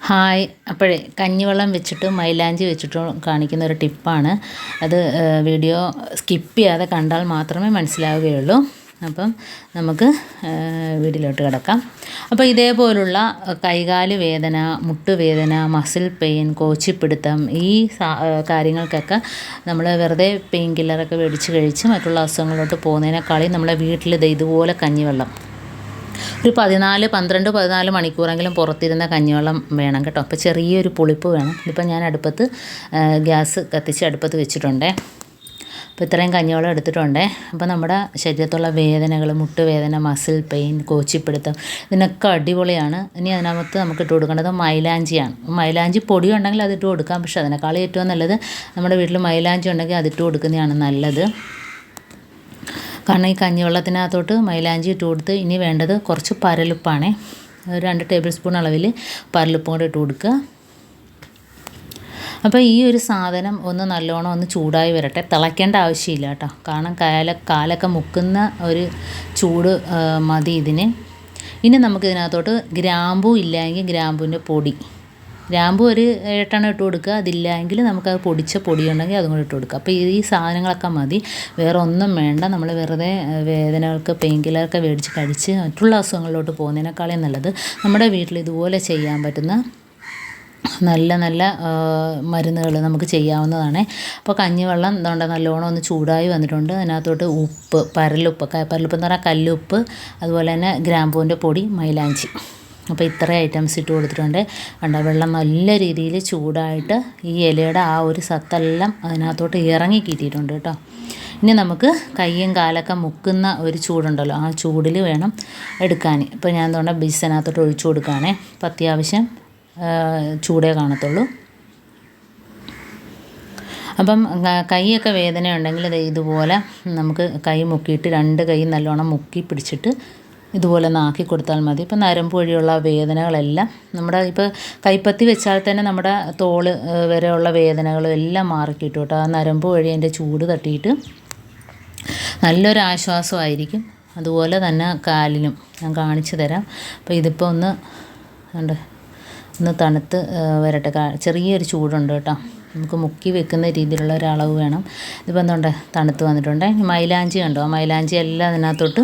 Hi. അപ്പോഴേ കഞ്ഞിവെള്ളം വെച്ചിട്ട് മൈലാഞ്ചി വെച്ചിട്ടും കാണിക്കുന്ന ഒരു ടിപ്പാണ് അത്. വീഡിയോ സ്കിപ്പ് ചെയ്യാതെ കണ്ടാൽ മാത്രമേ മനസ്സിലാവുകയുള്ളൂ. അപ്പം നമുക്ക് വീഡിയോയിലോട്ട് കിടക്കാം. അപ്പോൾ ഇതേപോലുള്ള കൈകാല് വേദന, മുട്ടുവേദന, മസിൽ പെയിൻ, കോച്ചിപ്പിടുത്തം, ഈ കാര്യങ്ങൾക്കൊക്കെ നമ്മൾ വെറുതെ പെയിൻ കില്ലറൊക്കെ മേടിച്ച് കഴിച്ച് മറ്റുള്ള അസുഖങ്ങളിലോട്ട് പോകുന്നതിനേക്കാളും നമ്മളെ വീട്ടിൽ ഇതുപോലെ കഞ്ഞിവെള്ളം ഒരു 14 മണിക്കൂറെങ്കിലും പുറത്തിരുന്ന കഞ്ഞിവെള്ളം വേണം കേട്ടോ. അപ്പോൾ ചെറിയൊരു പുളിപ്പ് വേണം. ഇതിപ്പോൾ ഞാൻ അടുപ്പത്ത് ഗ്യാസ് കത്തിച്ച് അടുപ്പത്ത് വെച്ചിട്ടുണ്ടേ. അപ്പോൾ ഇത്രയും കഞ്ഞിവെള്ളം എടുത്തിട്ടുണ്ടേ. അപ്പോൾ നമ്മുടെ ശരീരത്തുള്ള വേദനകൾ, മുട്ടുവേദന, മസിൽ പെയിൻ, കോച്ചിപ്പിടുത്തം, ഇതിനൊക്കെ അടിപൊളിയാണ്. ഇനി അതിനകത്ത് നമുക്ക് ഇട്ട് കൊടുക്കേണ്ടത് മൈലാഞ്ചിയാണ്. മൈലാഞ്ചി പൊടി ഉണ്ടെങ്കിൽ അതിട്ട് കൊടുക്കാം. പക്ഷേ അതിനേക്കാളും ഏറ്റവും നല്ലത് നമ്മുടെ വീട്ടിൽ മൈലാഞ്ചി ഉണ്ടെങ്കിൽ അതിട്ട് കൊടുക്കുന്നതാണ് നല്ലത്. കാരണം ഈ കഞ്ഞിവെള്ളത്തിനകത്തോട്ട് മൈലാഞ്ചി ഇട്ട് കൊടുത്ത് ഇനി വേണ്ടത് കുറച്ച് പരലുപ്പാണേ. 2 ടേബിൾ സ്പൂൺ അളവിൽ പരലുപ്പും കൂടെ ഇട്ട് കൊടുക്കുക. അപ്പോൾ ഈ ഒരു സാധനം ഒന്ന് നല്ലോണം ചൂടായി വരട്ടെ. തിളയ്ക്കേണ്ട ആവശ്യമില്ല കേട്ടോ. കാരണം കാലൊക്കെ മുക്കുന്ന ഒരു ചൂട് മതി ഇതിന്. ഇനി നമുക്ക് ഇതിനകത്തോട്ട് ഗ്രാമ്പൂ ഇല്ലെങ്കിൽ ഗ്രാമ്പൂവിൻ്റെ പൊടി, ഗ്രാമ്പൂ ഒരു 8 ഇട്ട് കൊടുക്കുക. അതില്ലെങ്കിൽ നമുക്കത് പൊടിച്ച പൊടി ഉണ്ടെങ്കിൽ അതും കൂടി ഇട്ട് കൊടുക്കുക. അപ്പോൾ ഈ സാധനങ്ങളൊക്കെ മതി, വേറെ ഒന്നും വേണ്ട. നമ്മൾ വെറുതെ വേദനകൾക്ക് പെയിൻ കില്ലറൊക്കെ മേടിച്ച് കഴിച്ച് മറ്റുള്ള അസുഖങ്ങളിലോട്ട് പോകുന്നതിനേക്കാളും നല്ലത് നമ്മുടെ വീട്ടിൽ ഇതുപോലെ ചെയ്യാൻ പറ്റുന്ന നല്ല നല്ല മരുന്നുകൾ നമുക്ക് ചെയ്യാവുന്നതാണ്. അപ്പോൾ കഞ്ഞിവെള്ളം ഇതുകൊണ്ട് നല്ലോണം ചൂടായി വന്നിട്ടുണ്ട്. അതിനകത്തോട്ട് ഉപ്പ്, പരലുപ്പ് എന്ന് പറഞ്ഞാൽ കല്ലുപ്പ്, അതുപോലെ തന്നെ ഗ്രാമ്പൂവിൻ്റെ പൊടി, മൈലാഞ്ചി. അപ്പോൾ ഇത്രയും ഐറ്റംസ് ഇട്ട് കൊടുത്തിട്ടുണ്ട്. കണ്ട വെള്ളം നല്ല രീതിയിൽ ചൂടായിട്ട് ഈ ഇലയുടെ ആ ഒരു സത്തെല്ലാം അതിനകത്തോട്ട് ഇറങ്ങി കിട്ടിയിട്ടുണ്ട് കേട്ടോ. ഇനി നമുക്ക് കയ്യും കാലൊക്കെ മുക്കുന്ന ഒരു ചൂടുണ്ടല്ലോ, ആ ചൂടിൽ വേണം എടുക്കാൻ. ഇപ്പോൾ ഞാൻ എന്തുകൊണ്ടാണ് ബീസിനകത്തോട്ട് ഒഴിച്ചു കൊടുക്കുകയാണേ. അപ്പോൾ അത്യാവശ്യം ചൂടേ കാണത്തുള്ളൂ. അപ്പം കൈയൊക്കെ വേദന ഉണ്ടെങ്കിൽ ഇതുപോലെ നമുക്ക് കൈ മുക്കിയിട്ട് 2 കൈ നല്ലോണം മുക്കി പിടിച്ചിട്ട് ഇതുപോലെ നാക്കി കൊടുത്താൽ മതി. ഇപ്പോൾ നരമ്പ് വഴിയുള്ള വേദനകളെല്ലാം നമ്മുടെ ഇപ്പോൾ കൈപ്പത്തി വെച്ചാൽ തന്നെ നമ്മുടെ തോള് വരെയുള്ള വേദനകളും എല്ലാം മാറിക്കിട്ടും കേട്ടോ. ആ നരമ്പ് വഴി അതിൻ്റെ ചൂട് തട്ടിയിട്ട് നല്ലൊരു ആശ്വാസമായിരിക്കും. അതുപോലെ തന്നെ കാലിനും ഞാൻ കാണിച്ചു തരാം. അപ്പോൾ ഇതിപ്പോൾ ഒന്ന് തണുത്ത് വരട്ടെ. ചെറിയൊരു ചൂടുണ്ട് കേട്ടോ. നമുക്ക് മുക്കി വെക്കുന്ന രീതിയിലുള്ള ഒരളവ് വേണം. ഇതിപ്പോൾ തണുത്ത് വന്നിട്ടുണ്ട്. മൈലാഞ്ചി കണ്ടോ, ആ മൈലാഞ്ചി എല്ലാം അതിനകത്തോട്ട്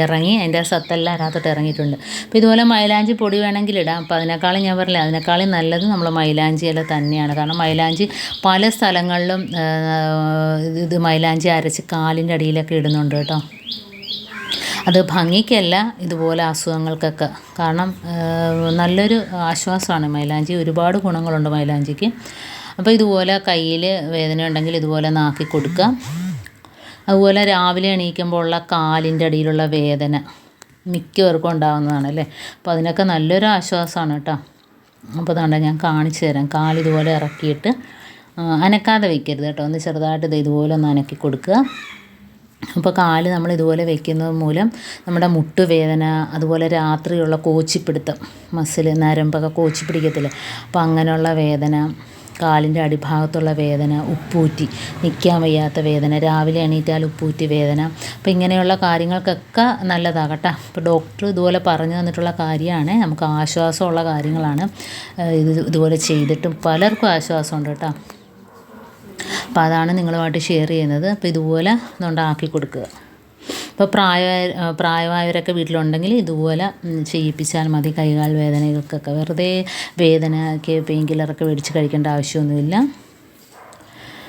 ഇറങ്ങി, അതിൻ്റെ സത്തെല്ലാം അതിനകത്തോട്ട് ഇറങ്ങിയിട്ടുണ്ട്. അപ്പോൾ ഇതുപോലെ മൈലാഞ്ചി പൊടി വേണമെങ്കിൽ ഇടാം. അപ്പോൾ അതിനേക്കാളും ഞാൻ പറഞ്ഞില്ല, അതിനേക്കാളും നല്ലത് നമ്മൾ മൈലാഞ്ചി ഇല തന്നെയാണ്. കാരണം മൈലാഞ്ചി പല സ്ഥലങ്ങളിലും ഇത് മൈലാഞ്ചി അരച്ച് കാലിൻ്റെ അടിയിലൊക്കെ ഇടുന്നുണ്ട് കേട്ടോ. അത് ഭംഗിക്കല്ല, ഇതുപോലെ അസുഖങ്ങൾക്കൊക്കെ. കാരണം നല്ലൊരു ആശ്വാസമാണ് മൈലാഞ്ചി. ഒരുപാട് ഗുണങ്ങളുണ്ട് മൈലാഞ്ചിക്ക്. അപ്പോൾ ഇതുപോലെ കയ്യിൽ വേദന ഉണ്ടെങ്കിൽ ഇതുപോലെ നാക്കി കൊടുക്കുക. അതുപോലെ രാവിലെ എണീക്കുമ്പോൾ ഉള്ള കാലിൻ്റെ അടിയിലുള്ള വേദന മിക്കവർക്കും ഉണ്ടാകുന്നതാണ് അല്ലേ. അപ്പോൾ അതിനൊക്കെ നല്ലൊരു ആശ്വാസമാണ് കേട്ടോ. അപ്പോൾ ഞാൻ കാണിച്ചു തരാം. കാലിതുപോലെ ഇറക്കിയിട്ട് അനക്കാതെ വയ്ക്കരുത് കേട്ടോ. ചെറുതായിട്ട് ഇതുപോലെ അനക്കി കൊടുക്കുക. അപ്പോൾ കാല് നമ്മൾ ഇതുപോലെ വയ്ക്കുന്നത് മൂലം നമ്മുടെ മുട്ടുവേദന, അതുപോലെ രാത്രിയുള്ള കോച്ചിപ്പിടുത്തം, മസിൽ നരമ്പൊക്കെ കോച്ചിപ്പിടിക്കത്തില്ലേ, അപ്പോൾ അങ്ങനെയുള്ള വേദന, കാലിൻ്റെ അടിഭാഗത്തുള്ള വേദന, ഉപ്പൂറ്റി നിൽക്കാൻ വയ്യാത്ത വേദന, രാവിലെ എണീറ്റാൽ ഉപ്പൂറ്റി വേദന, അപ്പോൾ ഇങ്ങനെയുള്ള കാര്യങ്ങൾക്കൊക്കെ നല്ലതാകട്ടെ. ഇപ്പോൾ ഡോക്ടർ ഇതുപോലെ പറഞ്ഞു തന്നിട്ടുള്ള കാര്യമാണ്. നമുക്ക് ആശ്വാസമുള്ള കാര്യങ്ങളാണ്. ഇതുപോലെ ചെയ്തിട്ടും പലർക്കും ആശ്വാസമുണ്ട് കേട്ടോ. അപ്പോൾ അതാണ് നിങ്ങളുമായിട്ട് ഷെയർ ചെയ്യുന്നത്. അപ്പോൾ ഇതുപോലെ ആക്കി കൊടുക്കുക. ഇപ്പോൾ പ്രായമായവരൊക്കെ വീട്ടിലുണ്ടെങ്കിൽ ഇതുപോലെ ചെയ്യിപ്പിച്ചാൽ മതി. കൈകാൽ വേദനകൾക്കൊക്കെ വെറുതെ വേദനയ്ക്ക് പെയിൻ കില്ലറൊക്കെ മേടിച്ച് കഴിക്കേണ്ട ആവശ്യമൊന്നുമില്ല.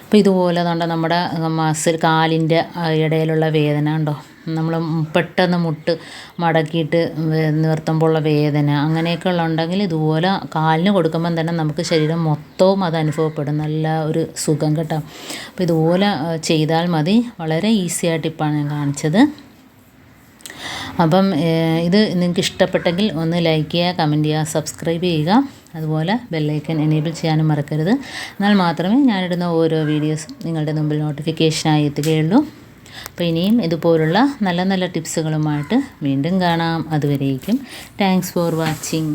അപ്പോൾ ഇതുപോലെ നമ്മുടെ മസിൽ കാലിൻ്റെ ഇടയിലുള്ള വേദന ഉണ്ടോ, നമ്മൾ പെട്ടെന്ന് മുട്ട് മടക്കിയിട്ട് നിർത്തുമ്പോഴുള്ള വേദന, അങ്ങനെയൊക്കെ ഉണ്ടെങ്കിൽ ഇതുപോലെ കാലിന് കൊടുക്കുമ്പം തന്നെ നമുക്ക് ശരീരം മൊത്തവും അത് അനുഭവപ്പെടും. നല്ല ഒരു സുഖം കേട്ടോ. അപ്പോൾ ഇതുപോലെ ചെയ്താൽ മതി. വളരെ ഈസി ആയിട്ട് ടിപ്പാണ് ഞാൻ കാണിച്ചത്. അപ്പം ഇത് നിങ്ങൾക്ക് ഇഷ്ടപ്പെട്ടെങ്കിൽ ഒന്ന് ലൈക്ക് ചെയ്യുക, കമൻറ്റ് ചെയ്യുക, സബ്സ്ക്രൈബ് ചെയ്യുക. അതുപോലെ ബെല്ലൈക്കൻ എനേബിൾ ചെയ്യാനും മറക്കരുത്. എന്നാൽ മാത്രമേ ഞാനിടുന്ന ഓരോ വീഡിയോസും നിങ്ങളുടെ മുമ്പിൽ നോട്ടിഫിക്കേഷനായി എത്തുകയുള്ളൂ. അപ്പോൾ ഇനിയും ഇതുപോലുള്ള നല്ല നല്ല ടിപ്സുകളുമായിട്ട് വീണ്ടും കാണാം. അതുവരേക്കും താങ്ക്സ് ഫോർ വാച്ചിങ്.